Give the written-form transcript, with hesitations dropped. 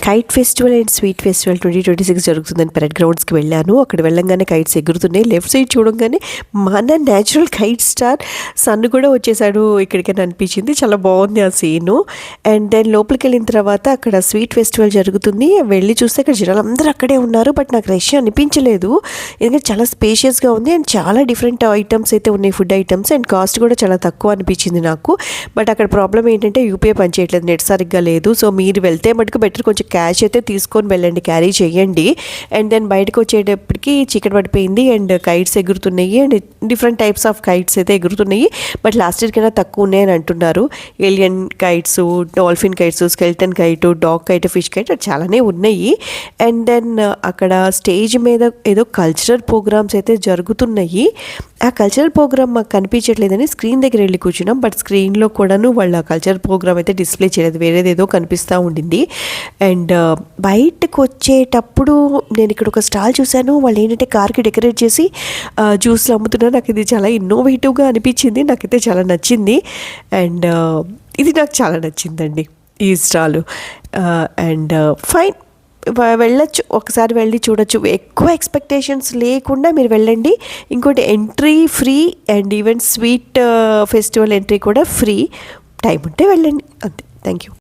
Kite festival and sweet festival 2026 జరుగుతుందని parade గ్రౌండ్స్కి వెళ్ళాను. అక్కడ వెళ్ళంగానే కైట్స్ ఎగురుతున్నాయి. లెఫ్ట్ సైడ్ చూడంగానే మన న్యాచురల్ కైట్ స్టార్ సన్ కూడా వచ్చేసాడు ఇక్కడికని అనిపించింది. చాలా బాగుంది ఆ సీను. అండ్ దెన్ లోపలికి వెళ్ళిన తర్వాత అక్కడ స్వీట్ ఫెస్టివల్ జరుగుతుంది. వెళ్ళి చూస్తే అక్కడ జనాలు అందరూ అక్కడే ఉన్నారు. బట్ నాకు రష్ అనిపించలేదు, ఎందుకంటే చాలా స్పేషియస్గా ఉంది అండ్ చాలా డిఫరెంట్ ఐటమ్స్ అయితే ఉన్నాయి, ఫుడ్ ఐటమ్స్. అండ్ కాస్ట్ కూడా చాలా తక్కువ అనిపించింది నాకు. బట్ అక్కడ ప్రాబ్లం ఏంటంటే యూపీఐ పనిచేయట్లేదు, నెట్ సరిగ్గా లేదు. సో మీరు వెళ్తే మటుకు బెటర్ కొంచెం క్యాష్ అయితే తీసుకొని వెళ్ళండి, క్యారీ చేయండి. అండ్ దెన్ బయటకు వచ్చేటప్పటికి చీకటి పడిపోయింది అండ్ కైట్స్ ఎగురుతున్నాయి and different types of kites అయితే ఎగురుతున్నాయి. బట్ లాస్ట్ ఇయర్ కన్నా తక్కువ ఉన్నాయని అంటున్నారు. Alien kites, dolphin kites, skeleton kite, dog kite, fish kite చాలానే ఉన్నాయి. అండ్ దెన్ అక్కడ స్టేజ్ మీద ఏదో కల్చరల్ ప్రోగ్రామ్స్ అయితే జరుగుతున్నాయి. ఆ కల్చరల్ ప్రోగ్రామ్ మాకు కనిపించట్లేదని స్క్రీన్ దగ్గర వెళ్ళి కూర్చున్నాం. బట్ స్క్రీన్లో కూడాను వాళ్ళ కల్చరల్ ప్రోగ్రామ్ అయితే డిస్ప్లే చేయలేదు, వేరేదేదో కనిపిస్తూ ఉండింది. అండ్ బయటకు వచ్చేటప్పుడు నేను ఇక్కడ ఒక స్టాల్ చూశాను. వాళ్ళు ఏంటంటే కార్కి డెకరేట్ చేసి జ్యూస్లు అమ్ముతున్నారు. నాకు ఇది చాలా ఇన్నోవేటివ్గా అనిపించింది, నాకైతే చాలా నచ్చింది. అండ్ ఇది నాకు చాలా నచ్చిందండి ఈ స్టాలు. అండ్ ఫైన్, వెళ్ళొచ్చు, ఒకసారి వెళ్ళి చూడొచ్చు. ఎక్కువ ఎక్స్పెక్టేషన్స్ లేకుండా మీరు వెళ్ళండి. ఇంకోటి entry free and even sweet festival entry కూడా ఫ్రీ. టైం ఉంటే వెళ్ళండి, అంతే. Thank you.